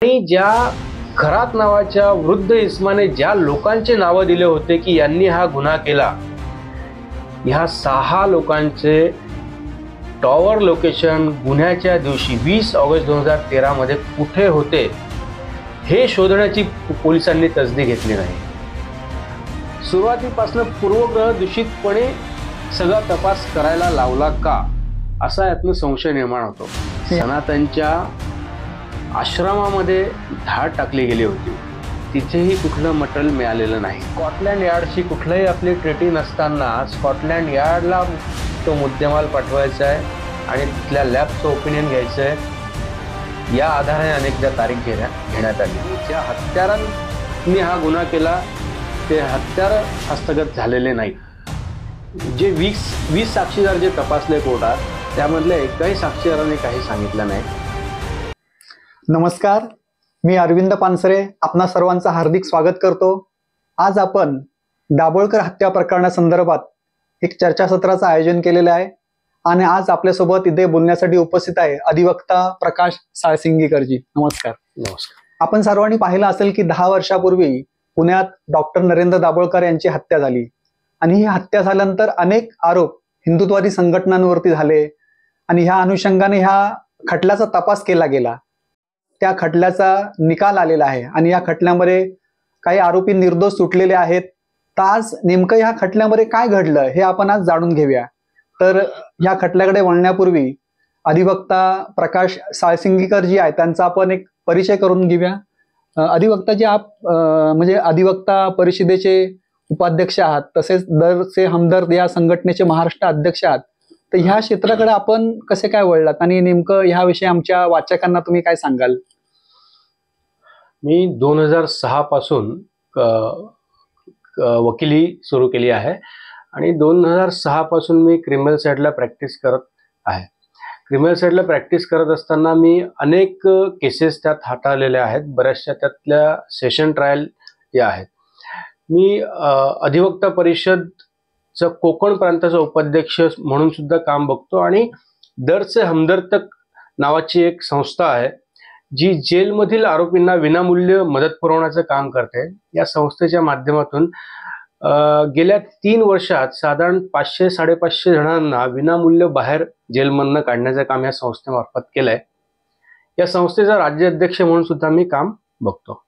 आणि ज्या खरात नावाच्या वृद्ध इस्माने ज्या लोकांचे नावं दिले होते की यांनी हा गुन्हा केला, ह्या 6 लोकांचे टॉवर लोकेशन गुन्ह्याच्या दिवशी 20 ऑगस्ट 2013 मध्ये कुठे होते हे शोधण्याची पोलिसांनी तसदी घेतली नाही. सुरुवातीपासून पूर्वग्रह दूषितपणे सगळा तपास करायला लावला का, असा यातनं संशय निर्माण होतो. सनातनच्या आश्रमामध्ये धाड टाकली गेली होती, तिथेही कुठलं मटेरियल मिळालेलं नाही. स्कॉटलँड यार्डशी कुठलंही आपली ट्रीटी नसताना स्कॉटलँड यार्डला तो मुद्देमाल पाठवायचा आहे आणि तिथल्या लॅबचं ओपिनियन घ्यायचं आहे. या आधाराने अनेकदा तारीख घेण्यात आली. ज्या हत्यारांनी हा गुन्हा केला ते हत्यार हस्तगत झालेले नाही. जे 20 साक्षीदार जे तपासले कोर्टात, त्यामधल्या एकाही साक्षीदाराने काही सांगितलं नाही. नमस्कार, मी अरविंद पानसरे आपणा सर्वांचं हार्दिक स्वागत करतो. आज आपण दाभोळकर हत्या प्रकरणासंदर्भात एक चर्चासत्राचं आयोजन केलेलं आहे आणि आज आपल्यासोबत इथे बोलण्यासाठी उपस्थित आहे अधिवक्ता प्रकाश साळसिंगीकरजी. नमस्कार. नमस्कार. आपण सर्वांनी पाहिलं असेल की 10 वर्षापूर्वी पुण्यात डॉक्टर नरेंद्र दाभोळकर यांची हत्या झाली आणि ही हत्या झाल्यानंतर अनेक आरोप हिंदुत्ववादी संघटनांवरती झाले आणि ह्या अनुषंगाने ह्या खटल्याचा तपास केला गेला. त्या खटल्याचा निकाल आलेला आहे आणि या खटल्यामध्ये काही आरोपी निर्दोष सुटलेले आहेत. तर आज नेमकं ह्या खटल्यामध्ये काय घडलं हे आपण आज जाणून घेऊया. तर ह्या खटल्याकडे वळण्यापूर्वी अधिवक्ता प्रकाश साळसिंगीकर जी आहे त्यांचा आपण एक परिचय करून घेऊया. अधिवक्ताजी, आप म्हणजे अधिवक्ता परिषदेचे उपाध्यक्ष आहात, तसेच दर से हमदर्द या संघटनेचे महाराष्ट्र अध्यक्ष आहात. तर ह्या क्षेत्राकडे आपण कसे काय वळलात आणि नेमकं ह्याविषयी आमच्या वाचकांना तुम्ही काय सांगाल? मी 2006 पासून वकिली सुरू केली आहे आणि 2006 पासून मी क्रिमिनल साईडला प्रॅक्टिस करत आहे. क्रिमिनल साईडला प्रॅक्टिस करत असताना मी अनेक केसेस त्यात हाताळलेल्या आहेत. बऱ्याचशा त्यातल्या सेशन ट्रायल या आहेत. मी अधिवक्ता परिषदचं कोकण प्रांताचा उपाध्यक्ष म्हणून सुद्धा काम बघतो आणि दर से हमदर्द नावाची एक संस्था आहे जी जेलमधील आरोपींना विनामूल्य मदत पुरवण्याचं काम करते. या संस्थेच्या माध्यमातून गेल्या 3 वर्षात साधारण 500-550 जणांना विनामूल्य बाहेर जेलमधनं काढण्याचं काम या संस्थेमार्फत केलंय. या संस्थेचा राज्याध्यक्ष म्हणून सुद्धा मी काम बघतो.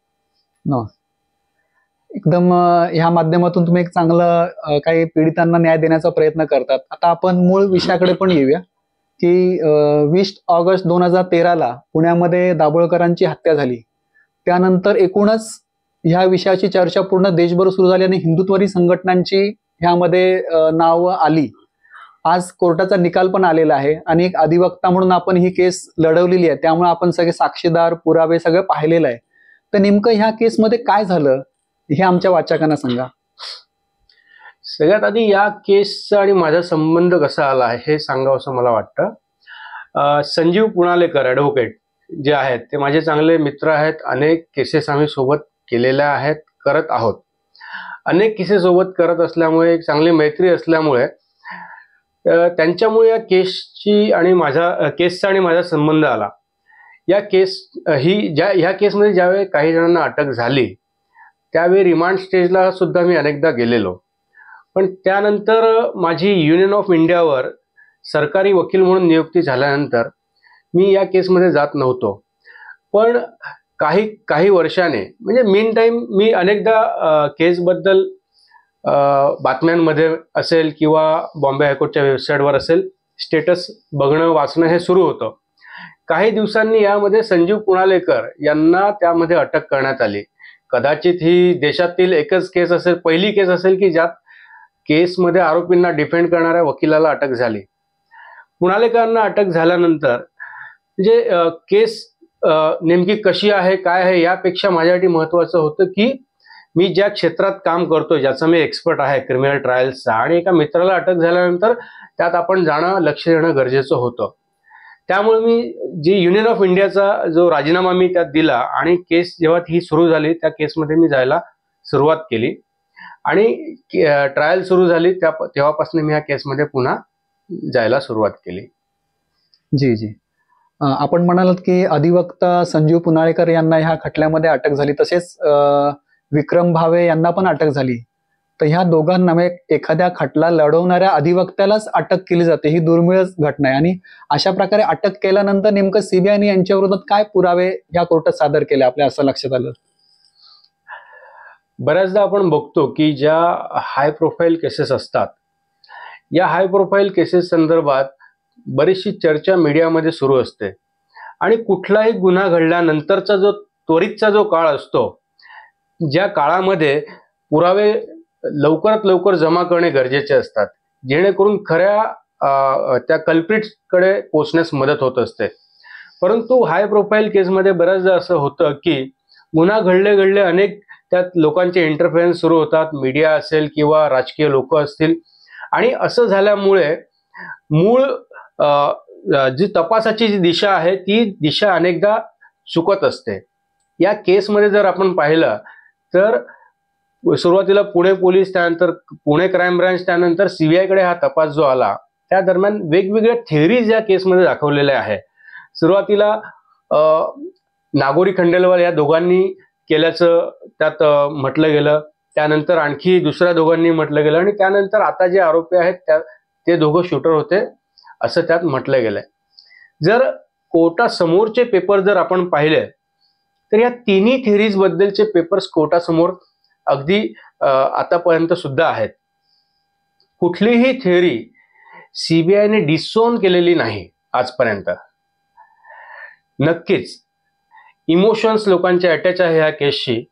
एकदम ह्या माध्यमातून तुम्ही एक चांगलं काही पीडितांना न्याय देण्याचा प्रयत्न करतात. आता आपण मूळ विषयाकडे पण येऊया की 20 ऑगस्ट 2013 पुण्यामध्ये दाभोळकरांची हत्या झाली. त्यानंतर एकूणच ह्या विषयाची चर्चा पूर्ण देशभर सुरू झाली आणि हिंदुत्ववादी संघटनांची ह्यामध्ये नावं आली. आज कोर्टाचा निकाल पण आलेला आहे आणि एक अधिवक्ता म्हणून आपण ही केस लढवलेली आहे, त्यामुळे आपण सगळे साक्षीदार पुरावे सगळं पाहिलेलं आहे. तर नेमकं ह्या केसमध्ये काय झालं हे आमच्या वाचकांना सांगा. सगळ्यात आधी या केसचा आणि माझा संबंध कसा आला हे सांगावं असं मला वाटतं. संजीव पुणालेकर ॲडव्होकेट जे आहेत ते माझे चांगले मित्र आहेत. अनेक केसेस आम्ही सोबत केलेल्या आहेत, करत आहोत. अनेक केसेस सोबत करत असल्यामुळे एक चांगली मैत्री असल्यामुळे त्यांच्यामुळे या केसचा आणि माझा संबंध आला. या ह्या केसमध्ये ज्यावेळी काही जणांना अटक झाली त्यावेळी रिमांड स्टेजला सुद्धा मी अनेकदा गेलेलो. पण त्यानंतर माझी युनियन ऑफ इंडियावर सरकारी वकील म्हणून नियुक्ती झाल्यानंतर मी या केसमध्ये जात नव्हतो. पण काही वर्षाने म्हणजे मीन टाईम मी अनेकदा केसबद्दल बातम्यांमध्ये असेल किंवा बॉम्बे हायकोर्टच्या वेबसाईटवर असेल स्टेटस बघणं वाचणं हे सुरू होतं. काही दिवसांनी यामध्ये संजीव पुणालेकर यांना त्यामध्ये अटक करण्यात आली. कदाचित ही देशातील एकच केस असेल, पहिली केस असेल की ज्यात केसमध्ये आरोपींना डिफेंड करणाऱ्या वकिलाला अटक झाली. पुणालेकरांना अटक झाल्यानंतर म्हणजे केस नेमकी कशी आहे काय आहे यापेक्षा माझ्यासाठी महत्त्वाचं होतं की मी ज्या क्षेत्रात काम करतो, ज्याचा मी एक्सपर्ट आहे क्रिमिनल ट्रायल्सचा, आणि एका मित्राला अटक झाल्यानंतर त्यात आपण लक्ष देणं गरजेचं होतं. त्यामुळे मी जी युनियन ऑफ इंडियाचा जो राजीनामा मी त्यात दिला आणि केस जेव्हा ही सुरू झाली त्या केसमध्ये मी जायला सुरुवात केली आणि ट्रायल सुरू झाली तेव्हापासून मी या केसमध्ये पुन्हा जायला सुरुवात केली. जी जी. आपण म्हणालात की अधिवक्ता संजीव पुनाळेकर यांना ह्या खटल्यामध्ये अटक झाली, तसेच विक्रम भावे यांना पण अटक झाली. तर ह्या दोघांना एखाद्या खटला लढवणाऱ्या अधिवक्त्यालाच अटक केली जाते, ही दुर्मिळच घटना आहे. आणि अशा प्रकारे अटक केल्यानंतर नेमकं सीबीआयने यांच्या विरोधात काय पुरावे या कोर्टात सादर केले आपल्या असं लक्षात आलं? बऱ्याचदा आपण बघतो की ज्या हाय प्रोफाईल केसेस असतात, या हाय प्रोफाईल केसेस संदर्भात बरीचशी चर्चा मीडियामध्ये सुरू असते आणि कुठलाही गुन्हा घडल्यानंतरचा जो त्वरितचा जो काळ असतो, ज्या काळामध्ये पुरावे लवकरात लवकर जमा करणे गरजेचे असतात, जेणेकरून खऱ्या त्या कल्प्रिट्सकडे पोहोचण्यास मदत होत असते. परंतु हाय प्रोफाईल केसमध्ये बऱ्याचदा असं होतं की गुन्हा घडले अनेक त्यात लोकांचे इंटरफेरन्स सुरू होतात, मीडिया असेल किंवा राजकीय लोक असतील, आणि असं झाल्यामुळे मूळ जी तपासाची जी दिशा आहे ती दिशा अनेकदा चुकत असते. या केसमध्ये जर आपण पाहिलं तर सुरुवातीला पुणे पोलीस, त्यानंतर पुणे क्राईम ब्रांच, त्यानंतर सीबीआयकडे हा तपास जो आला, त्या दरम्यान वेगवेगळ्या थेअरीज या केसमध्ये दाखवलेल्या आहे. सुरुवातीला नागोरी खंडेलवाल या दोघांनी केल्याचं त्यात म्हटलं गेलं, त्यानंतर आणखी दुसऱ्या दोघांनी म्हटलं गेलं, आणि त्यानंतर आता जे आरोपी आहेत ते दोघं शूटर होते असं त्यात म्हटलं गेलंय. जर कोर्टासमोरचे पेपर जर आपण पाहिले तर या तिन्ही थेअरीज बद्दलचे पेपर्स कोर्टासमोर अगदी आतापर्यंत सुद्धा आहेत. कुठलीही थेअरी सीबीआयने डिसोन केलेली नाही आजपर्यंत. नक्कीच इमोशन्स लोकांचे अटॅच आहे ह्या केसशी.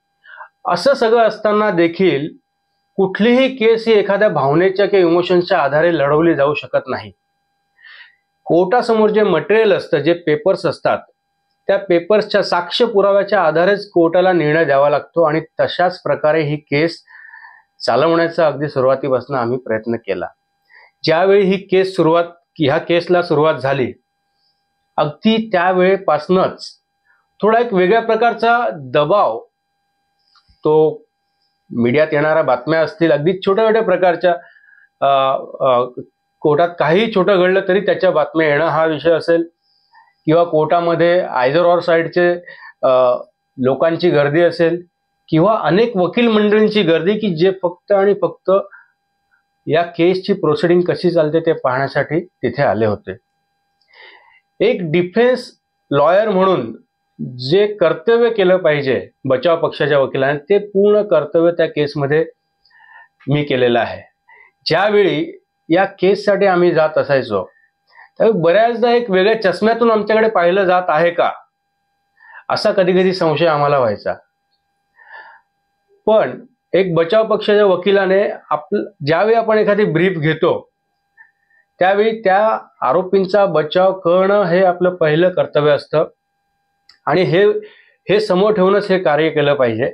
असं सगळं असताना देखील कुठलीही केस ही एखाद्या भावनेच्या किंवा इमोशन्सच्या आधारे लढवली जाऊ शकत नाही. कोर्टासमोर जे मटेरियल असतं, जे पेपर्स असतात, त्या पेपर्सच्या साक्ष पुराव्याच्या आधारेच कोर्टाला निर्णय द्यावा लागतो, आणि तशाच प्रकारे ही केस चालवण्याचा अगदी सुरुवातीपासून आम्ही प्रयत्न केला. ज्यावेळी ह्या केसला सुरुवात झाली, अगदी त्यावेळेपासूनच थोडा एक वेगळ्या प्रकारचा दबाव, तो मीडियात येणाऱ्या बातम्या असतील, अगदी छोट्या छोट्या प्रकारच्या कोर्टात काही छोटं घडलं तरी त्याच्या बातम्या येणं हा विषय असेल, किंवा कोर्टामध्ये आयदर ऑर साईडचे लोकांची गर्दी असेल, किंवा अनेक वकील मंडळींची गर्दी की जे फक्त आणि फक्त या केसची प्रोसिडिंग कशी चालते ते पाहण्यासाठी तिथे आले होते. एक डिफेन्स लॉयर म्हणून जे कर्तव्य केलं पाहिजे बचाव पक्षाच्या वकिलांनी, ते पूर्ण कर्तव्य त्या केसमध्ये मी केलेलं आहे. ज्यावेळी या केससाठी आम्ही जात असायचो त्यावेळी बऱ्याचदा एक वेगळ्या चष्म्यातून आमच्याकडे पाहिलं जात आहे का, असा कधी कधी संशय आम्हाला व्हायचा. पण एक बचाव पक्षाच्या वकिलाने ज्यावेळी आपण एखादी ब्रीफ घेतो त्यावेळी त्या आरोपींचा बचाव करणं हे आपलं पहिलं कर्तव्य असतं, आणि हे समोर ठेवूनच हे कार्य केलं पाहिजे.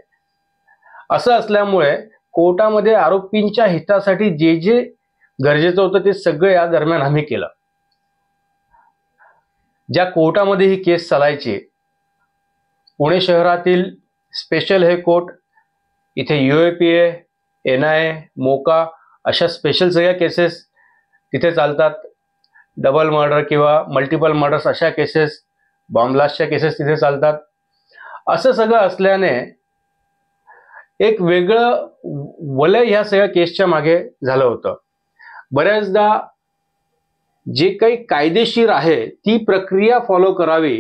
असं असल्यामुळे कोर्टामध्ये आरोपींच्या हितासाठी जे जे गरजेचं होतं ते सगळं या दरम्यान आम्ही केलं. ज्या कोर्टामध्ये ही केस चालायची, पुणे शहरातील स्पेशल हे कोर्ट, इथे UAPA, NIA, मोका अशा स्पेशल सगळ्या केसेस तिथे चालतात. डबल मर्डर किंवा मल्टिपल मर्डर्स अशा केसेस, बॉम्ब ब्लास्टच्या केसेस तिथे चालतात. असं सगळं असल्याने एक वेगळं वलय ह्या सगळ्या केसच्या मागे झालं होतं. बऱ्याचदा जे काही कायदेशीर आहे ती प्रक्रिया फॉलो करावी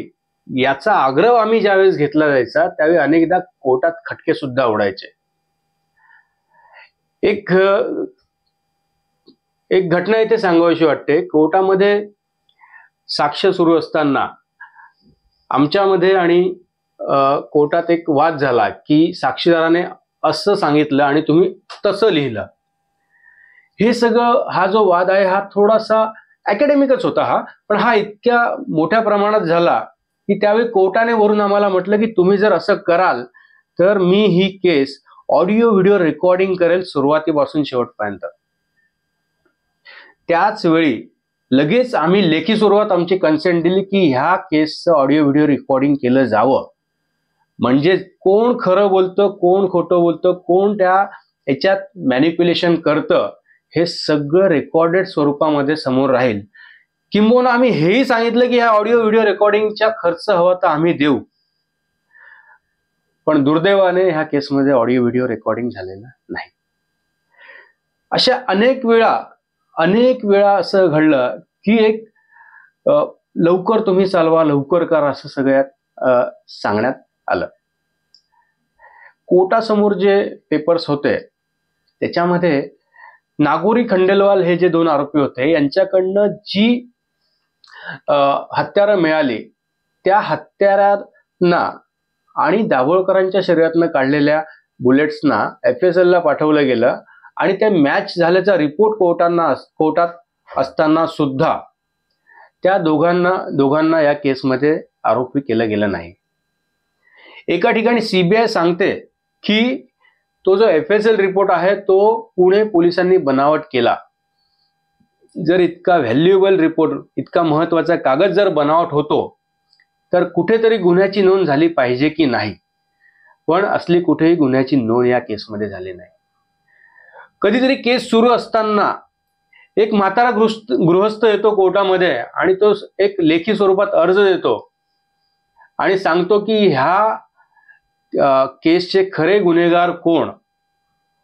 याचा आग्रह आम्ही ज्यावेळेस घेतला जायचा त्यावेळी अनेकदा कोर्टात खटके सुद्धा उडायचे. एक घटना इथे सांगावीशी वाटते. कोर्टामध्ये साक्ष सुरू असताना आमच्यामध्ये आणि कोर्टात एक वाद झाला की साक्षीदाराने असं सांगितलं आणि तुम्ही तसं लिहिलं. हे सगळं हा जो वाद आहे हा थोडासा अकॅडमिकच होता हा, पण हा इतक्या मोठ्या प्रमाणात झाला की त्यावेळी कोर्टाने वरून आम्हाला म्हटलं की तुम्ही जर असं कराल तर मी ही केस ऑडिओ व्हिडिओ रेकॉर्डिंग करेल सुरुवातीपासून शेवटपर्यंत. त्याच वेळी लगेच आम्ही लेखी स्वरूपात आमची कन्सेंट दिली की ह्या केसचं ऑडिओ व्हिडिओ रेकॉर्डिंग केलं जावं, म्हणजे कोण खरं बोलतं, कोण खोटं बोलतं, कोण त्या याच्यात मॅनिप्युलेशन करतं, हे सगळं रेकॉर्डेड स्वरूपामध्ये समोर राहील. किंबहुना आम्ही हेही सांगितलं की ह्या ऑडिओ व्हिडिओ रेकॉर्डिंगचा खर्च हवा तर आम्ही देऊ, पण दुर्दैवाने ह्या केसमध्ये ऑडिओ व्हिडिओ रेकॉर्डिंग झालेलं नाही. अशा अनेक वेळा असं घडलं की एक लवकर तुम्ही चालवा, लवकर करा असं सगळ्यात सांगण्यात आलं. कोर्टासमोर जे पेपर्स होते त्याच्यामध्ये नागोरी खंडेलवाल हे जे 2 आरोपी होते यांच्याकडनं जी हत्यारं मिळाली त्या हत्यारांना आणि दाभोळकरांच्या शरीरातनं काढलेल्या बुलेट्सना FSL ला पाठवलं गेलं आणि ते मॅच झाल्याचा रिपोर्ट कोर्टात असताना सुद्धा त्या दोघांना या केसमध्ये आरोपी केलं गेलं नाही. एका ठिकाणी CBI सांगते की तो जो FSL रिपोर्ट आहे तो पुणे पोलिसांनी बनावट केला. जर इतका व्हॅल्युएबल रिपोर्ट, इतका महत्वाचा कागद जर बनावट होतो तर कुठेतरी गुन्ह्याची नोंद झाली पाहिजे की नाही, पण असली कुठेही गुन्ह्याची नोंद या केसमध्ये झाली नाही. कधीतरी केस सुरू असताना एक म्हातारा गृहस्थ येतो कोर्टामध्ये आणि तो एक लेखी स्वरूपात अर्ज देतो आणि सांगतो की ह्या केसचे खरे गुन्हेगार कोण,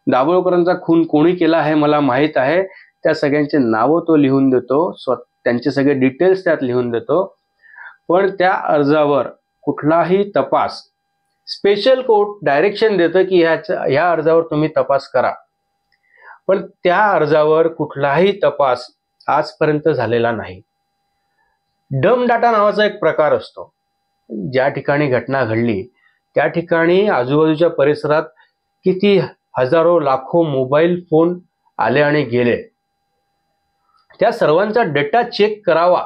दाभोळकरांचा खून कोणी केला हे मला माहीत आहे, त्या सगळ्यांचे नावं तो लिहून देतो, त्यांचे सगळे डिटेल्स त्यात लिहून देतो. पण त्या अर्जावर कुठलाही तपास, स्पेशल कोर्ट डायरेक्शन देतं की ह्या अर्जावर तुम्ही तपास करा, पण त्या अर्जावर कुठलाही तपास आजपर्यंत झालेला नाही. डम डाटा नावाचा एक प्रकार असतो. ज्या ठिकाणी घटना घडली त्या ठिकाणी आजूबाजूच्या परिसरात किती हजारो लाखो मोबाईल फोन आले आणि गेले, त्या सर्वांचा डेटा चेक करावा.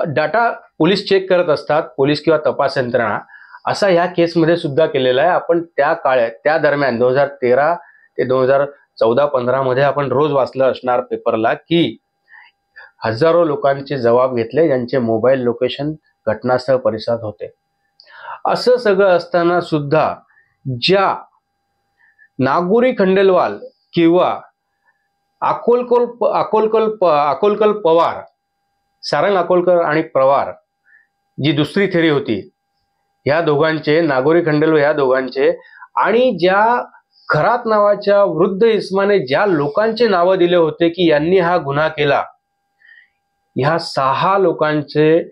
डाटा पोलीस चेक करत असतात, पोलीस किंवा तपास यंत्रणा, असा ह्या केसमध्ये सुद्धा केलेला आहे. आपण त्या दरम्यान 2013 ते 2014-15 मध्ये आपण रोज वाचलं असणार पेपरला की हजारो लोकांचे जबाब घेतले ज्यांचे मोबाईल लोकेशन घटनास्थळ परिसरात होते. असं सगळं असताना सुद्धा ज्या नागोरी खंडेलवाल किंवा अकोलकर पवार, सारंग अकोलकर आणि पवार जी दुसरी थेरी होती, ह्या दोघांचे, नागोरी खंडेलवाल ह्या दोघांचे, आणि ज्या खरात नावाच्या वृद्ध इस्माने ज्या लोकांचे नावं दिले होते की यांनी हा गुन्हा केला, ह्या 6 लोकांचे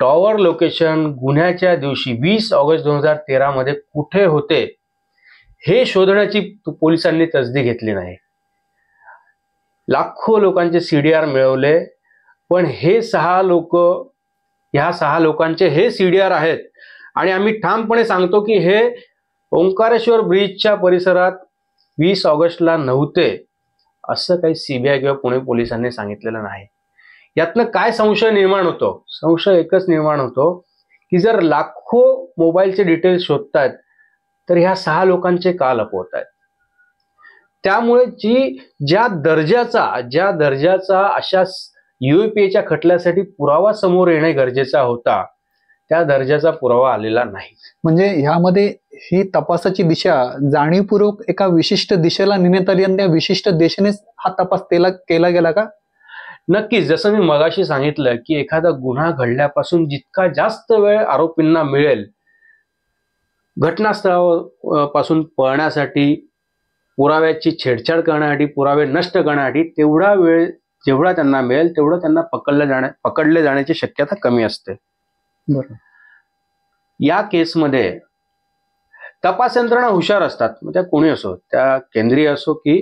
टॉवर लोकेशन गुन्ह्याच्या दिवशी 20 ऑगस्ट 2013 मध्ये कुठे होते हे शोधण्याची पोलिसांनी तसदी घेतली नाही. लाखो लोकांचे CDR मिळवले, पण ह्या 6 लोकांचे हे CDR आहेत आणि आम्ही ठामपणे सांगतो की हे ओंकारेश्वर ब्रिजच्या परिसरात 20 ऑगस्टला नव्हते, असं काही CBI किंवा पुणे पोलिसांनी सांगितलेलं नाही. यातनं काय संशय निर्माण होतो? संशय एकच निर्माण होतो की जर लाखो मोबाईलचे डिटेल्स शोधतायत तर ह्या 6 लोकांचे का लपवत आहेत? त्यामुळे ज्या दर्जाचा अशा UAPAच्या खटल्यासाठी पुरावा समोर येणे गरजेचा होता, त्या दर्जाचा पुरावा आलेला नाही. म्हणजे ह्यामध्ये ही तपासाची दिशा जाणीवपूर्वक एका विशिष्ट दिशेला नेण्यात आली आणि त्या विशिष्ट दिशेनेच हा तपास केला गेला का? नक्कीच. जसं मी मगाशी सांगितलं की एखादा गुन्हा घडल्यापासून जितका जास्त वेळ आरोपींना मिळेल घटनास्थळापासून पळण्यासाठी, पुराव्याची छेडछाड करण्यासाठी, पुरावे नष्ट करण्यासाठी, तेवढा वेळ जेवढा त्यांना मिळेल तेवढं त्यांना पकडले जाण्याची शक्यता कमी असते. बरोबर. या केसमध्ये तपास यंत्रणा हुशार असतात, मग त्या कोणी असो, त्या केंद्रीय असो की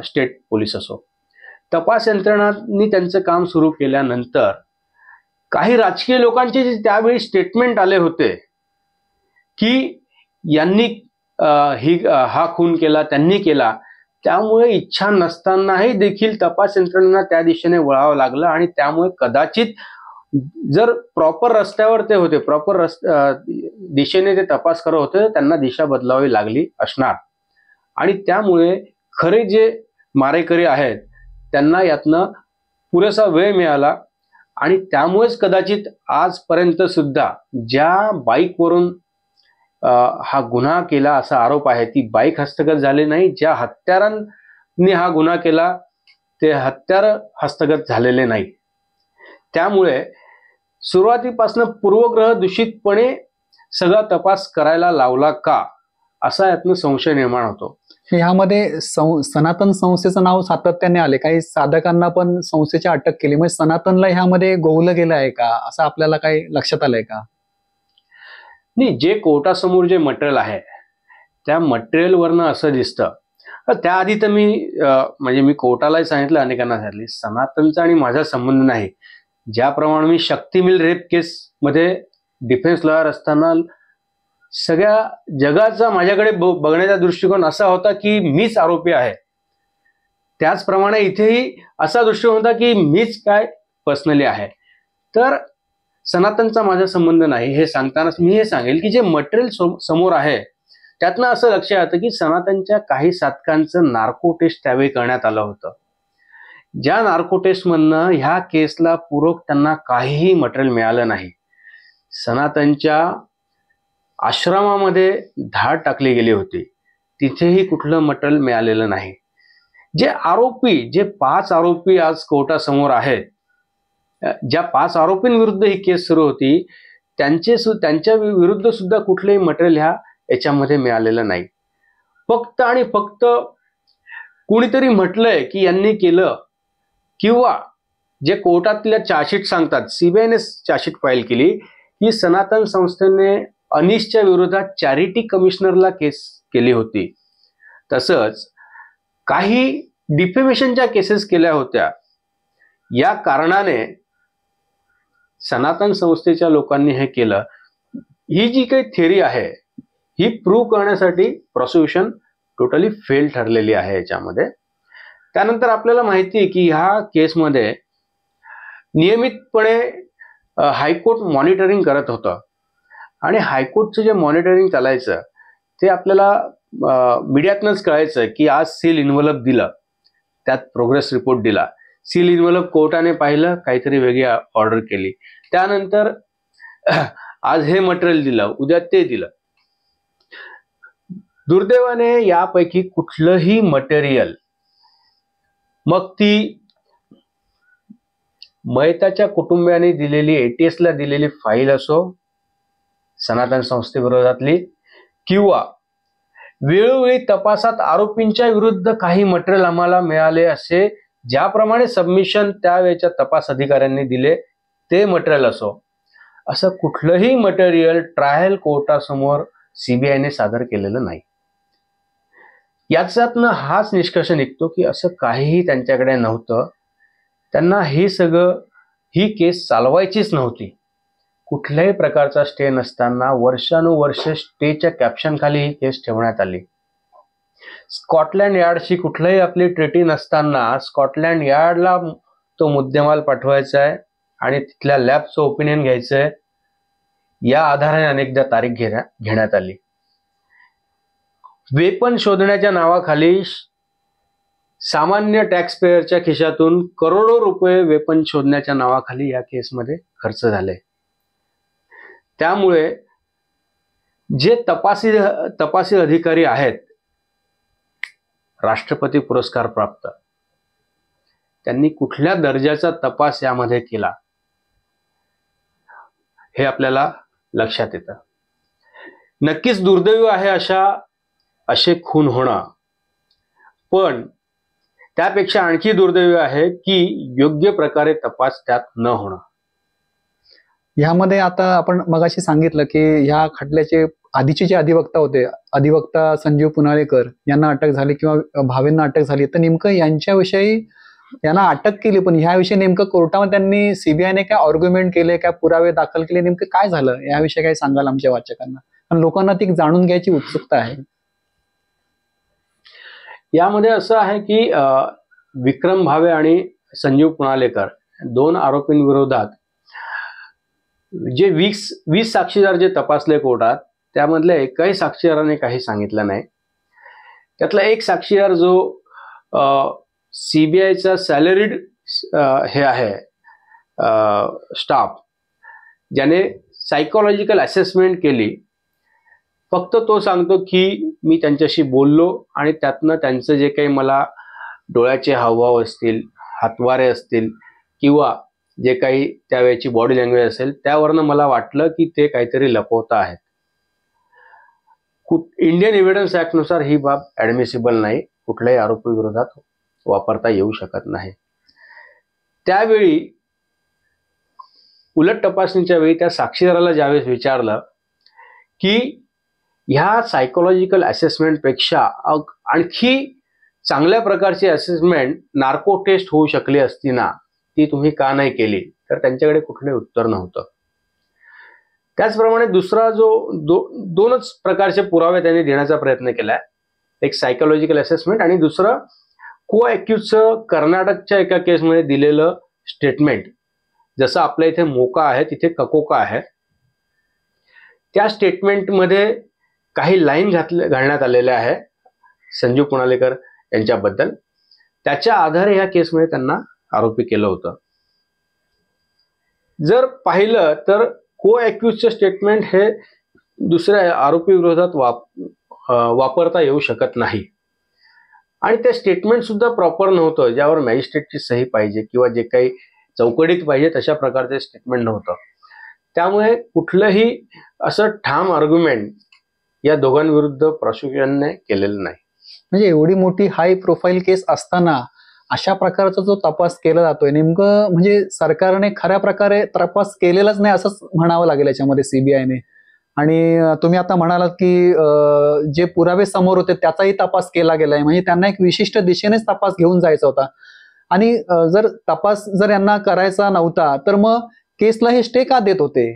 स्टेट पोलीस असो. तपास यंत्रणांनी त्यांचं काम सुरू केल्यानंतर काही राजकीय लोकांचे जे त्यावेळी स्टेटमेंट आले होते की यांनी हा खून केला, त्यांनी केला, त्यामुळे इच्छा नसतानाही देखील तपास यंत्रणांना त्या दिशेने वळावं लागलं आणि त्यामुळे कदाचित जर प्रॉपर रस्त्यावर ते होते, प्रॉपर दिशेने ते तपास करत होते, त्यांना दिशा बदलावी लागली असणार आणि त्यामुळे खरे जे मारेकरी आहेत त्यांना यातनं पुरेसा वेळ मिळाला आणि त्यामुळेच कदाचित आजपर्यंत सुद्धा ज्या बाईकवरून हा गुन्हा केला असा आरोप आहे ती बाईक हस्तगत झाली नाही. ज्या हत्यारांनी हा गुन्हा केला ते हत्यार हस्तगत झालेले नाही. त्यामुळे सुरुवातीपासून पूर्वग्रह दूषितपणे सगळा तपास करायला लावला का, असा यातनं संशय निर्माण होतो. ह्यामध्ये सनातन संस्थेचं नाव सातत्याने आले, काही साधकांना पण संस्थेची अटक केली. म्हणजे सनातनला ह्यामध्ये गोवलं गेलं आहे का, असं आपल्याला काही लक्षात आलंय का? नाही, जे कोर्टासमोर जे मटेरियल आहे त्या मटेरियलवरनं असं दिसतं. त्याआधी तर मी कोर्टालाही सांगितलं, अनेकांना सांगितलं, सनातनचा आणि माझा संबंध नाही. ज्याप्रमाणे मी शक्ती मिल रेप केस मध्ये डिफेन्स लॉयर असताना सगळ्या जगाचा माझ्याकडे बघण्याचा दृष्टिकोन असा होता की मीच आरोपी आहे, त्याचप्रमाणे इथेही असा दृष्टिकोन होता की मीच काय पर्सनली आहे. तर सनातनचा माझा संबंध नाही हे सांगतानाच मी हे सांगेल की जे मटेरियल समोर आहे त्यातनं असं लक्षात येतं की सनातनच्या काही साधकांचं नार्को टेस्ट त्यावेळी करण्यात आलं होतं. ज्या नार्को टेस्टमधनं ह्या केसला पूरक त्यांना काहीही मटेरियल मिळालं नाही. सनातनच्या आश्रमामध्ये धाड टाकली गेली होती, तिथेही कुठलं मटेरियल मिळालेलं नाही. जे आरोपी, जे 5 आरोपी आज कोर्टासमोर आहेत, ज्या 5 आरोपींविरुद्ध ही केस सुरू होती, त्यांच्या विरुद्ध सुद्धा कुठलंही मटेरियल याच्यामध्ये मिळालेलं नाही. फक्त आणि फक्त कुणीतरी म्हटलंय की यांनी केलं, किंवा जे कोर्टातल्या चार्जशीट सांगतात, सीबीआयने चार्जशीट फाईल केली की सनातन संस्थेने अनिशच्या विरोधात चॅरिटी कमिशनरला केस केली होती. तसंच काही डिफेमेशनच्या केसेस केल्या होत्या. या कारणाने सनातन संस्थेच्या लोकांनी हे केलं. ही जी काही थिअरी आहे ही प्रूव्ह करण्यासाठी प्रॉसिक्युशन टोटली फेल ठरलेली आहे याच्यामध्ये. त्यानंतर आपल्याला माहिती आहे की ह्या केसमध्ये नियमितपणे हायकोर्ट मॉनिटरिंग करत होतं, आणि हायकोर्टचं जे मॉनिटरिंग चालायचं ते आपल्याला मीडियातनंच कळायचं की आज सील इन्व्हलप दिलं, त्यात प्रोग्रेस रिपोर्ट दिला. सील इन्व्हलप कोर्टाने पाहिलं, काहीतरी वेगळी ऑर्डर केली, त्यानंतर आज हे मटेरियल दिलं, उद्या ते दिलं. दुर्दैवाने यापैकी कुठलंही मटेरियल, मग ती मयताच्या कुटुंबियांनी दिलेली एटीएसला दिलेली फाईल असो सनातन संस्थेविरोधातली, किंवा वेळोवेळी तपासात आरोपींच्या विरुद्ध काही मटेरियल आम्हाला मिळाले असे ज्याप्रमाणे सबमिशन त्यावेळेच्या तपास अधिकाऱ्यांनी दिले ते मटेरियल असो, असं कुठलंही मटेरियल ट्रायल कोर्टासमोर सीबीआयने सादर केलेलं नाही. याच्यातनं हाच निष्कर्ष निघतो की असं काहीही त्यांच्याकडे नव्हतं. त्यांना ही केस चालवायचीच नव्हती. कुठल्याही प्रकारचा स्टे नसताना वर्षानुवर्ष स्टेच्या कॅप्शन खाली ही केस ठेवण्यात आली. स्कॉटलँड यार्डशी कुठल्याही आपली ट्रिटी नसताना स्कॉटलँड यार्डला तो मुद्देमाल पाठवायचा आहे आणि तिथल्या लॅबचं ओपिनियन घ्यायचं आहे. या आधाराने अनेकदा तारीख घेण्यात आली. वेपन शोधण्याच्या नावाखाली सामान्य टॅक्स पेयरच्या खिशातून करोडो रुपये वेपन शोधण्याच्या नावाखाली या केसमध्ये खर्च झाले. त्यामुळे जे तपासी अधिकारी आहेत, राष्ट्रपती पुरस्कार प्राप्त, त्यांनी कुठल्या दर्जाचा तपास यामध्ये केला हे आपल्याला लक्षात येतं. नक्कीच दुर्दैव आहे असे खून होणं, पण त्यापेक्षा आणखी दुर्दैव आहे की योग्य प्रकारे तपास त्यात न होणं. ह्यामध्ये आता आपण मगाशी सांगितलं की ह्या खटल्याचे आधीचे जे अधिवक्ता होते, अधिवक्ता संजीव पुनाळेकर यांना अटक झाली किंवा भावेंना अटक झाली, तर नेमकं यांच्याविषयी यांना अटक केली, पण ह्याविषयी नेमकं कोर्टामध्ये त्यांनी सीबीआयने काय आर्ग्युमेंट केले, काय पुरावे दाखल केले, नेमकं काय झालं याविषयी काय सांगाल आमच्या वाचकांना? पण लोकांना ती जाणून घ्यायची उत्सुकता आहे. यामध्ये असं आहे की विक्रम भावे आणि संजीव पुनाळेकर 2 आरोपींविरोधात जे 20 साक्षीदार जे तपासले कोर्टात, त्यामधल्या एकाही साक्षीदाराने काही सांगितलं नाही. त्यातला एक साक्षीदार जो सीबीआयचा सॅलरीड हे आहे स्टाफ, ज्याने सायकोलॉजिकल असेसमेंट केली, फक्त तो सांगतो की मी त्यांच्याशी बोललो आणि त्यातनं त्यांचं जे काही मला डोळ्याचे हावभाव असतील, हातवारे असतील किंवा जे काही त्यावेळेची बॉडी लँग्वेज असेल त्यावरनं मला वाटलं की ते काहीतरी लपवत आहेत. इंडियन एव्हिडन्स ऍक्टनुसार ही बाब ऍडमिसिबल नाही, कुठल्याही आरोपी विरोधात वापरता येऊ शकत नाही. त्यावेळी उलट तपासणीच्या वेळी त्या साक्षीदाराला ज्यावेळेस विचारलं की ह्या सायकोलॉजिकल असेसमेंटपेक्षा आणखी चांगल्या प्रकारची असेसमेंट नार्को टेस्ट होऊ शकली असती ना, ती तुम्ही का नाही केली, तर त्यांच्याकडे कुठलंही उत्तर नव्हतं. त्याचप्रमाणे दुसरा जो दोनच प्रकारचे पुरावे त्यांनी देण्याचा प्रयत्न केलाय, एक सायकोलॉजिकल असेसमेंट आणि दुसरं को अॅक्युजचं कर्नाटकच्या एका केसमध्ये दिलेलं स्टेटमेंट. जसं आपल्या इथे मोका आहे तिथे ककोका आहे. त्या स्टेटमेंटमध्ये काही लाईन घालण्यात आलेल्या आहे संजीव पुनालेकर यांच्याबद्दल. त्याच्या आधारे ह्या केसमध्ये त्यांना आरोपी केलं होतं. जर पाहिलं तर को अॅक्युजचं स्टेटमेंट हे दुसऱ्या आरोपी विरोधात वापरता येऊ शकत नाही आणि ते स्टेटमेंट सुद्धा प्रॉपर नव्हतं, ज्यावर मॅजिस्ट्रेटची सही पाहिजे किंवा जे काही चौकटीत पाहिजे तशा प्रकारचे स्टेटमेंट नव्हतं. त्यामुळे कुठलंही असं ठाम आर्ग्युमेंट या दोघांविरुद्ध प्रॉसिक्युशनने केलेलं नाही. म्हणजे एवढी मोठी हाय प्रोफाईल केस असताना अशा प्रकारचा जो तपास केला जातोय, नेमकं म्हणजे सरकारने खऱ्या प्रकारे तपास केलेलाच नाही असंच म्हणावं लागेल याच्यामध्ये सीबीआयने. आणि तुम्ही आता म्हणालात की जे पुरावे समोर होते त्याचाही तपास केला गेलाय, म्हणजे त्यांना एक विशिष्ट दिशेनेच तपास घेऊन जायचा होता. आणि जर तपास जर यांना करायचा नव्हता तर मग केसला हे स्टे का देत होते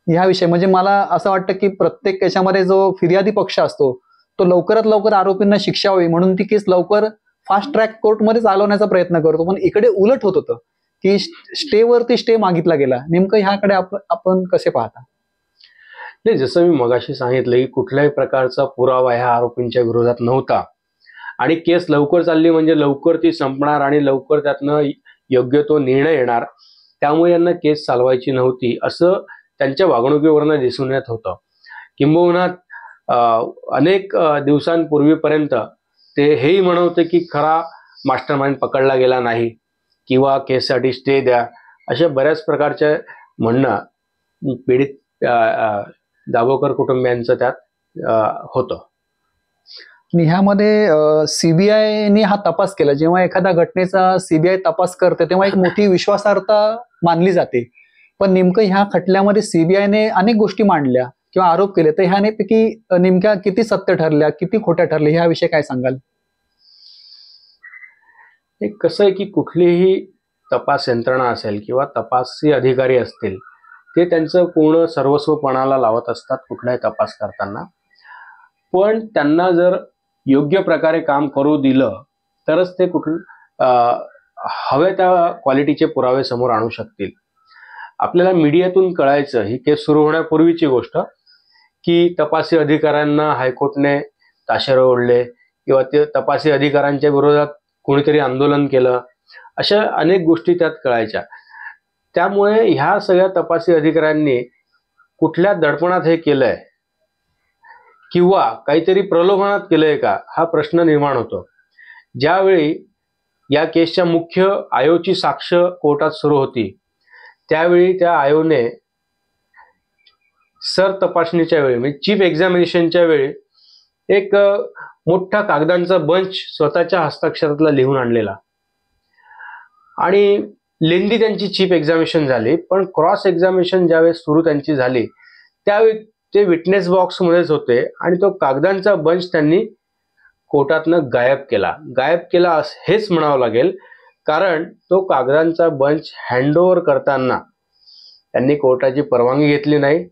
ह्या विषय. म्हणजे मला असं वाटतं की प्रत्येक याच्यामध्ये जो फिर्यादी पक्ष असतो तो लवकरात लवकर आरोपींना शिक्षा व्हावी म्हणून ती केस लवकर फास्ट ट्रॅक कोर्टमध्ये चालवण्याचा प्रयत्न करतो, पण इकडे उलट होत होतं की स्टेवरती स्टे मागितला गेला. नेमकं ह्याकडे आपण कसे पाहता? नाही, जसं मी मगाशी सांगितलं की कुठल्याही प्रकारचा पुरावा ह्या आरोपींच्या विरोधात नव्हता आणि केस लवकर चालली म्हणजे लवकर ती संपणार आणि लवकर त्यातनं योग्य तो निर्णय येणार, त्यामुळे यांना केस चालवायची नव्हती असं त्यांच्या वागणुकीवरनं दिसून येत होतं. किंबहुना अनेक दिवसांपूर्वीपर्यंत ते हेही म्हणत की खरा मास्टरमाइंड पकडला गेला नाही किंवा केससाठी स्टे द्या, अशा बऱ्याच प्रकारच्या म्हणणं पीडित दाभोळकर कुटुंबियांचं त्यात होतं. आणि ह्यामध्ये सीबीआयने हा तपास केला. जेव्हा एखाद्या घटनेचा सीबीआय तपास करते तेव्हा एक मोठी विश्वासार्हता मानली जाते, पण नेमकं ह्या खटल्यामध्ये सीबीआयने अनेक गोष्टी मांडल्या किंवा आरोप केले, तर ह्यापैकी नेमक्या किती सत्य ठरल्या किती खोट्या ठरल्या ह्याविषयी काय सांगाल? एक कसं आहे की कुठलीही तपास यंत्रणा असेल किंवा तपासी अधिकारी असतील ते त्यांचं पूर्ण सर्वस्व पणाला लावत असतात कुठलाही तपास करताना, पण त्यांना जर योग्य प्रकारे काम करू दिलं तरच ते हव्या त्या क्वालिटीचे पुरावे समोर आणू शकतील. आपल्याला मीडियातून कळायचं, ही केस सुरू होण्यापूर्वीची गोष्ट, की तपासी अधिकाऱ्यांना हायकोर्टने ताशेरे ओढले किंवा ते तपासी अधिकाऱ्यांच्या विरोधात कोणीतरी आंदोलन केलं, अशा अनेक गोष्टी त्यात कळायच्या. त्यामुळे ह्या सगळ्या तपासी अधिकाऱ्यांनी कुठल्या दडपणात हे केलंय किंवा काहीतरी प्रलोभनात केलंय का हा प्रश्न निर्माण होतो. ज्यावेळी या केसच्या मुख्य आयोची साक्ष कोर्टात सुरू होती त्यावेळी त्या आयोने सर तपासणीच्या वेळी म्हणजे चीफ एक्झामिनेशनच्या वेळी एक मोठा कागदांचा बंच स्वतःच्या हस्ताक्षरातला लिहून आणलेला आणि लेंदी त्यांची चीफ एक्झामिनेशन झाली, पण क्रॉस एक्झामिनेशन ज्यावेळेस सुरू त्यांची झाली त्यावेळी ते विटनेस बॉक्समध्येच होते आणि तो कागदांचा बंच त्यांनी कोर्टातनं गायब केला हेच म्हणावं लागेल, कारण तो कागदांचा बंच हँडओव्हर करताना त्यांनी कोर्टाची परवानगी घेतली नाही.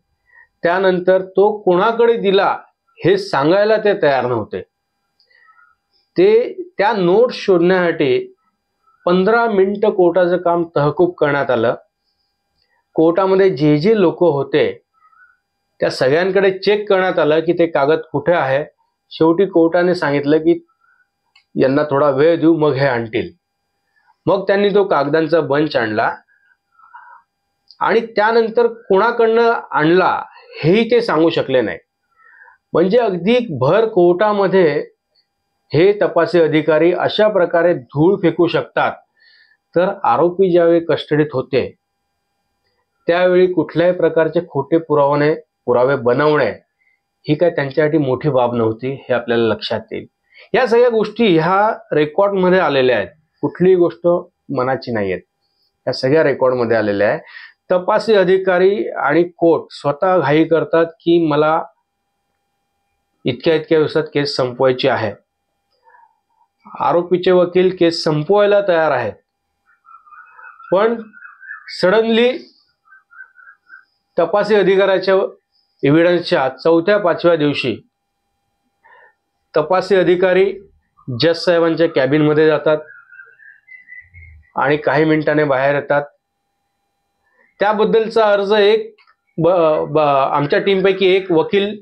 त्यानंतर तो कोणाकडे दिला हे सांगायला ते तयार नव्हते. ते त्या नोट शोधण्यासाठी 15 मिनिटं कोर्टाचं काम तहकूब करण्यात आलं. कोर्टामध्ये जे जे लोक होते त्या सगळ्यांकडे चेक करण्यात आलं की ते कागद कुठे आहे. शेवटी कोर्टाने सांगितलं की यांना थोडा वेळ देऊ, मग हे आणतील. मग त्यांनी तो कागदांचा बंच आणला आणि त्यानंतर कोणाकडनं आणला हेही ते सांगू शकले नाही. म्हणजे अगदी भर कोर्टामध्ये हे तपासी अधिकारी अशा प्रकारे धूळ फेकू शकतात, तर आरोपी ज्यावेळी कस्टडीत होते त्यावेळी कुठल्याही प्रकारचे खोटे पुरावे बनवणे ही काय त्यांच्यासाठी मोठी बाब नव्हती, हे आपल्याला लक्षात येईल. या सगळ्या गोष्टी ह्या रेकॉर्डमध्ये आलेल्या आहेत, कुठलीही गोष्ट मनाची नाही आहेत, या सगळ्या रेकॉर्डमध्ये आलेल्या आहे. तपासी अधिकारी आणि कोर्ट स्वतः घाई करतात की मला इतक्या दिवसात केस संपवायची आहे. आरोपीचे वकील केस संपवायला तयार आहेत, पण सडनली तपासी अधिकाऱ्याच्या एव्हिडन्सच्या 4-5व्या दिवशी तपासी अधिकारी जज साहेबांच्या कॅबिनमध्ये जातात आणि काही मिनिटांनी बाहेर येतात. त्याबद्दलचा अर्ज आमच्या टीमपैकी एक वकील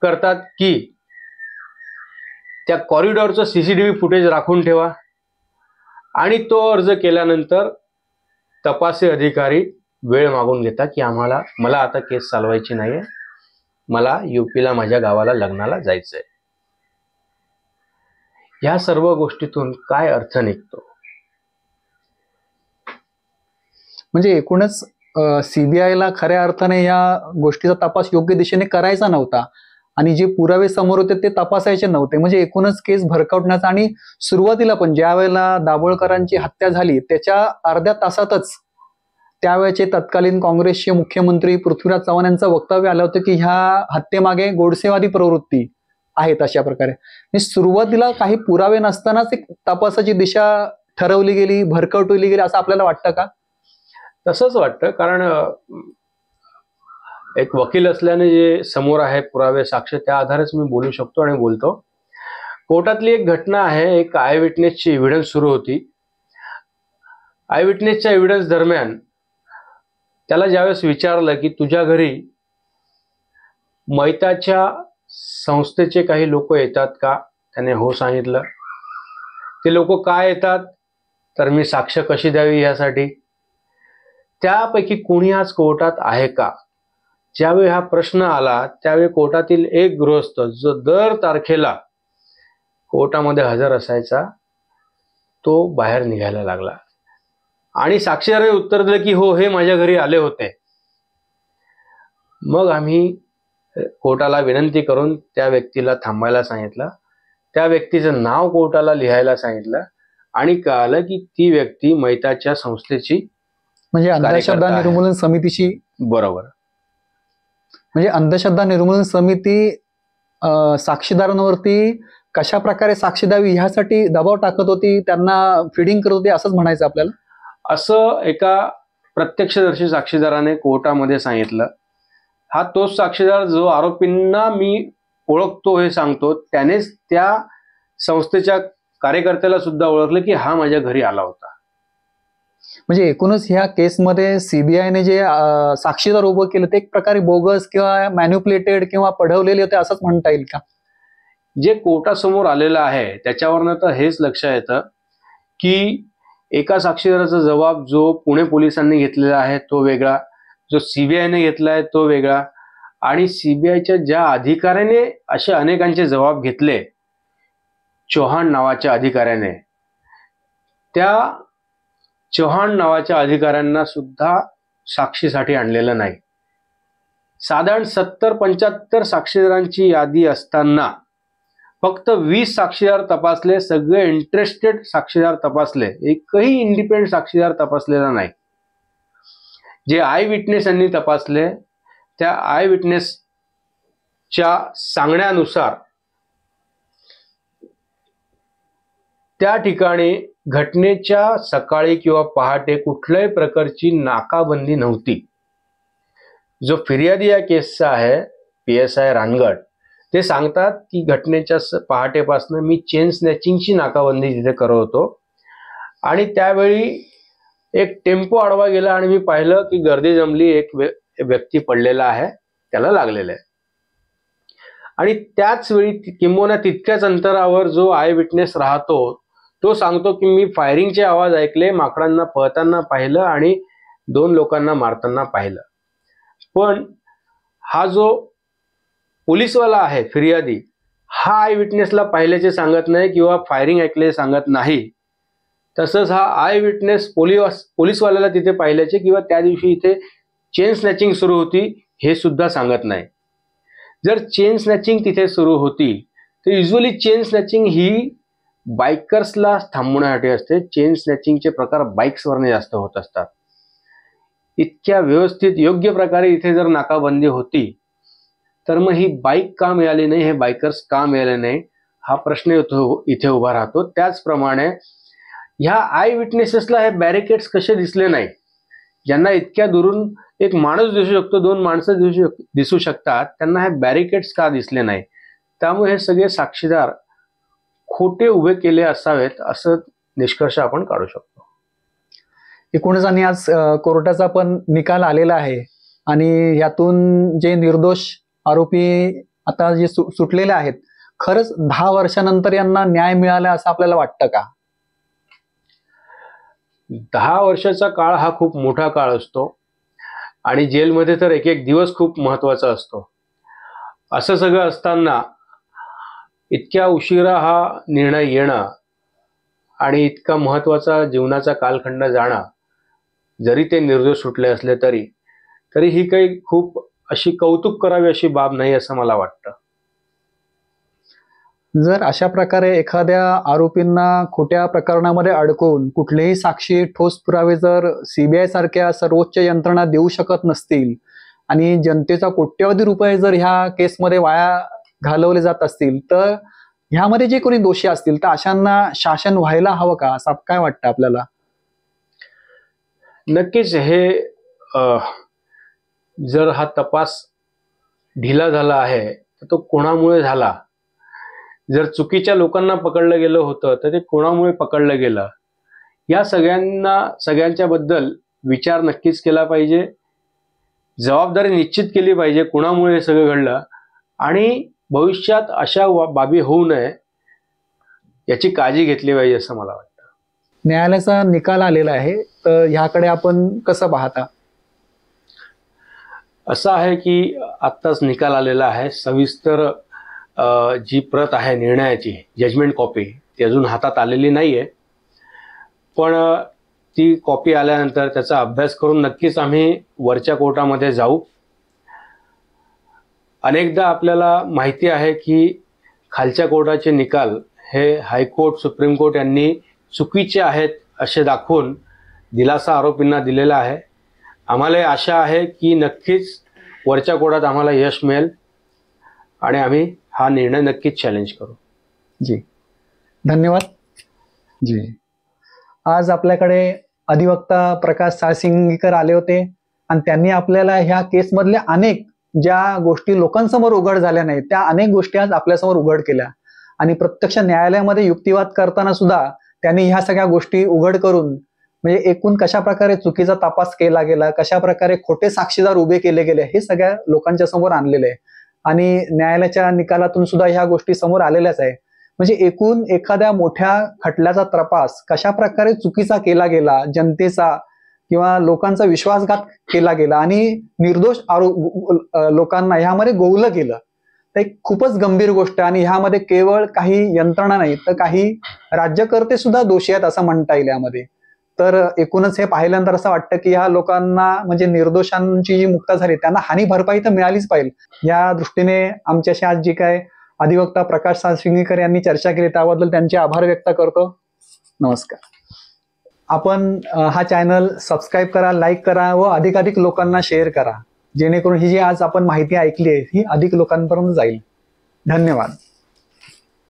करतात की त्या कॉरिडॉरचं CCTV फुटेज राखून ठेवा, आणि तो अर्ज केल्यानंतर तपासी अधिकारी वेळ मागून घेतात की मला आता केस चालवायची नाहीये, मला UPला माझ्या गावाला लग्नाला जायचंय. या सर्व गोष्टीतून काय अर्थ निघतो? म्हणजे एकूणच CBIला खऱ्या अर्थाने या गोष्टीचा तपास योग्य दिशेने करायचा नव्हता आणि जे पुरावे समोर होते ते तपासायचे नव्हते. म्हणजे एकूणच केस भरकवण्याचा, आणि सुरुवातीला पण ज्या वेळेला दाभोळकरांची हत्या झाली त्याच्या अर्ध्या तासातच त्यावेळेचे तत्कालीन काँग्रेसचे मुख्यमंत्री पृथ्वीराज चव्हाण यांचं वक्तव्य आलं होतं की ह्या हत्येमागे गोडसेवादी प्रवृत्ती आहेत. अशा प्रकारे सुरुवातीला काही पुरावे नसतानाच एक तपासाची दिशा ठरवली गेली, भरकवली गेली, असं आपल्याला वाटतं का? तसंच वाटतं, कारण एक वकील असल्याने जे समोर आहे पुरावे साक्ष, त्या आधारेच मी बोलू शकतो आणि बोलतो. कोर्टातली एक घटना आहे, एक आय विटनेसची एव्हिडन्स सुरू होती. आय विटनेसच्या एव्हिडन्स दरम्यान त्याला ज्यावेळेस विचारलं की तुझ्या घरी मैताच्या संस्थेचे काही लोक येतात का, त्याने हो सांगितलं. ते लोक काय येतात, तर मी साक्ष कशी द्यावी यासाठी. त्यापैकी कोणी आज कोर्टात आहे का? ज्यावेळी हा प्रश्न आला त्यावेळी कोर्टातील एक गृहस्थ जो दर तारखेला कोर्टामध्ये हजर असायचा तो बाहेर निघायला लागला आणि साक्षीदाराने उत्तर दिलं की हो, हे माझ्या घरी आले होते. मग आम्ही कोर्टाला विनंती करून त्या व्यक्तीला थांबायला सांगितलं, त्या व्यक्तीचं नाव कोर्टाला लिहायला सांगितलं आणि कळालं की ती व्यक्ती मैताच्या संस्थेची, म्हणजे अंधश्रद्धा निर्मूलन समितीची. बरोबर. म्हणजे अंधश्रद्धा निर्मूलन समिती साक्षीदारांवरती कशा प्रकारे साक्ष द्यावी ह्यासाठी दबाव टाकत होती, त्यांना फिडिंग करत होती, असंच म्हणायचं आपल्याला. असं एका प्रत्यक्षदर्शी साक्षीदाराने कोर्टामध्ये सांगितलं. हा तोच साक्षीदार जो आरोपींना मी ओळखतो हे सांगतो, त्यानेच त्या संस्थेच्या कार्यकर्त्याला सुद्धा ओळखलं की हा माझ्या घरी आला होता. म्हणजे एकूणच ह्या केसमध्ये CBIने जे साक्षीदार उभं केलं ते एक प्रकारे बोगस किंवा मॅन्युप्युलेटेड किंवा पढवलेले होते, असंच म्हणता येईल का? जे कोर्टासमोर आलेलं आहे त्याच्यावरनं तर हेच लक्षात येतं की एका साक्षीदाराचा जबाब जो पुणे पोलिसांनी घेतलेला आहे तो वेगळा, जो CBIने घेतला आहे तो वेगळा, आणि CBIच्या ज्या अधिकाऱ्याने असे अनेकांचे जबाब घेतले, चौहान नावाच्या अधिकाऱ्याने, त्या चौहान नावाच्या अधिकाऱ्यांना सुद्धा साक्षीसाठी आणलेलं नाही. साधारण 70-75 साक्षीदारांची यादी असताना फक्त 20 साक्षीदार तपासले, सगळे इंटरेस्टेड साक्षीदार तपासले, एकही इंडिपेंडेंट साक्षीदार तपासलेला नाही. जे आय विटनेस यांनी तपासले त्या आय विटनेसच्या सांगण्यानुसार त्या ठिकाणी घटनेच्या सकाळी किंवा पहाटे कुठल्याही प्रकारची नाकाबंदी नव्हती. जो फिर्यादी या केसचा आहे PSI रानगड, ते सांगतात की घटनेच्या पहाटेपासून मी चेन स्नॅचिंगची नाकाबंदी तिथे करत होतो आणि त्यावेळी एक टेम्पो आडवा गेला आणि मी पाहिलं की गर्दी जमली, एक व्यक्ती पडलेला आहे, त्याला लागलेलं आहे. आणि त्याच वेळी किंबहुना तितक्याच अंतरावर जो आय विटनेस राहतो तो सांगतो की मी फायरिंगचे आवाज ऐकले, माकडांना पळताना पाहिलं आणि 2 लोकांना मारताना पाहिलं. पण हा जो पोलीसवाला आहे फिर्यादी, हा आय विटनेसला पाहिल्याचे सांगत नाही किंवा फायरिंग ऐकले सांगत नाही. तसंच हा आय विटनेस पोलीसवाल्याला तिथे पाहिल्याचे किंवा त्या दिवशी इथे चेन स्नॅचिंग सुरू होती हे सुद्धा सांगत नाही. जर चेन स्नॅचिंग तिथे सुरू होती तर युजली चेन स्नॅचिंग ही बायकर्सला थांबवण्यासाठी असते. चेन स्नॅचिंगचे प्रकार बाईक्सवरने जास्त होत असतात. इतक्या व्यवस्थित योग्य प्रकारे इथे जर नाकाबंदी होती तर मग ही बाईक का मिळाली नाही, हे बायकर्स का मिळाले नाही, हा प्रश्न इथे उभा राहतो. त्याचप्रमाणे ह्या आय विटनेसेसला हे बॅरिकेड्स कसे दिसले नाही, ज्यांना इतक्या दुरून एक माणूस दिसू शकतो, 2 माणसं दिसू शकतात, त्यांना हे बॅरिकेड्स का दिसले नाही. त्यामुळे हे सगळे साक्षीदार खोटे उभे केले असावेत असं निष्कर्ष आपण काढू शकतो. एकूणच आणि आज कोर्टाचा पण निकाल आलेला आहे आणि यातून जे निर्दोष आरोपी आता जे सुटलेले आहेत, खरंच 10 वर्षानंतर यांना न्याय मिळाला असं आपल्याला वाटतं का? 10 वर्षाचा काळ हा खूप मोठा काळ असतो आणि जेलमध्ये तर एक एक दिवस खूप महत्वाचा असतो. असं सगळं असताना इतक्या उशिरा हा निर्णय येणं आणि इतका महत्वाचा जीवनाचा कालखंड जाणं, जरी ते निर्दोष सुटले असले तरी ही काही खूप अशी कौतुक करावी अशी बाब नाही असं मला वाटतं. जर अशा प्रकारे एखाद्या आरोपींना खोट्या प्रकरणामध्ये अडकवून कुठलेही साक्षी ठोस पुरावे जर सीबीआय सारख्या सर्वोच्च यंत्रणा देऊ शकत नसतील आणि जनतेचा कोट्यवधी रुपये जर ह्या केसमध्ये वाया घालवले जात असतील, तर ह्यामध्ये जे कोणी दोषी असतील तर अशांना शासन व्हायला हवं का, असं काय वाटतं आपल्याला? नक्कीच हे जर हा तपास ढिला झाला आहे तर तो कोणामुळे झाला, जर चुकीच्या लोकांना पकडलं गेलं होतं तर ते कोणामुळे पकडलं गेलं, या सगळ्यांच्या बद्दल विचार नक्कीच केला पाहिजे. जबाबदारी निश्चित केली पाहिजे कोणामुळे हे सगळं घडलं आणि भविष्यात अशा बाबी होऊ नये याची काळजी घेतली पाहिजे असं मला वाटतं. न्यायालयाचा निकाल आलेला आहे, तर ह्याकडे आपण कसं पाहता? असं आहे की आत्ताच निकाल आलेला आहे. सविस्तर जी प्रत आहे निर्णयाची, जजमेंट कॉपी, ती अजून हातात आलेली नाहीये, पण ती कॉपी आल्यानंतर त्याचा अभ्यास करून नक्कीच आम्ही वरच्या कोर्टामध्ये जाऊ. अनेकदा आपल्याला माहिती आहे की खालच्या कोर्टाचे निकाल हे हायकोर्ट, सुप्रीम कोर्ट यांनी चुकीचे आहेत असे दाखवून दिलासा आरोपींना दिलेला आहे. आम्हाला आशा आहे की नक्कीच वरच्या कोर्टात आम्हाला यश मिळेल आणि आम्ही हा निर्णय नक्कीच चॅलेंज करू. जी, धन्यवाद. जी, आज आपल्याकडे अधिवक्ता प्रकाश साळसिंगकर आले होते आणि त्यांनी आपल्याला ह्या केसमधल्या अनेक ज्या गोष्टी लोकांसमोर उघड झाल्या नाहीत त्या अनेक गोष्टी आज आपल्यासमोर उघड केल्या आणि प्रत्यक्ष न्यायालयामध्ये युक्तिवाद करताना सुद्धा त्यांनी ह्या सगळ्या गोष्टी उघड करून म्हणजे एकूण कशा प्रकारे चुकीचा तपास केला गेला, कशा प्रकारे खोटे साक्षीदार उभे केले गेले, हे सगळ्या लोकांच्या समोर आणलेले आहे आणि न्यायालयाच्या निकालातून सुद्धा ह्या गोष्टी समोर आलेल्याच आहे. म्हणजे एकूण एखाद्या मोठ्या खटल्याचा तपास कशा प्रकारे चुकीचा केला गेला, जनतेचा किंवा लोकांचा विश्वासघात केला गेला आणि निर्दोष लोकांना ह्यामध्ये गोवलं गेलं, तर एक खूपच गंभीर गोष्ट आहे. आणि ह्यामध्ये केवळ काही यंत्रणा नाही तर काही राज्यकर्ते सुद्धा दोषी आहेत असं म्हणता येईल यामध्ये. तर एकूणच हे पाहिल्यानंतर असं वाटतं की ह्या लोकांना म्हणजे निर्दोषांची जी मुक्ता झाली त्यांना हानी भरपाई तर मिळालीच पाहिजे. या दृष्टीने आमच्याशी आज जी काय अधिवक्ता प्रकाश साळसिंगकर यांनी चर्चा केली त्याबद्दल त्यांचे आभार व्यक्त करतो. नमस्कार. आपण हा चॅनल सबस्क्राईब करा, लाईक करा व अधिकाधिक लोकांना शेअर करा, जेणेकरून ही जी आज आपण माहिती ऐकली आहे ही अधिक लोकांपर्यंत जाईल. धन्यवाद.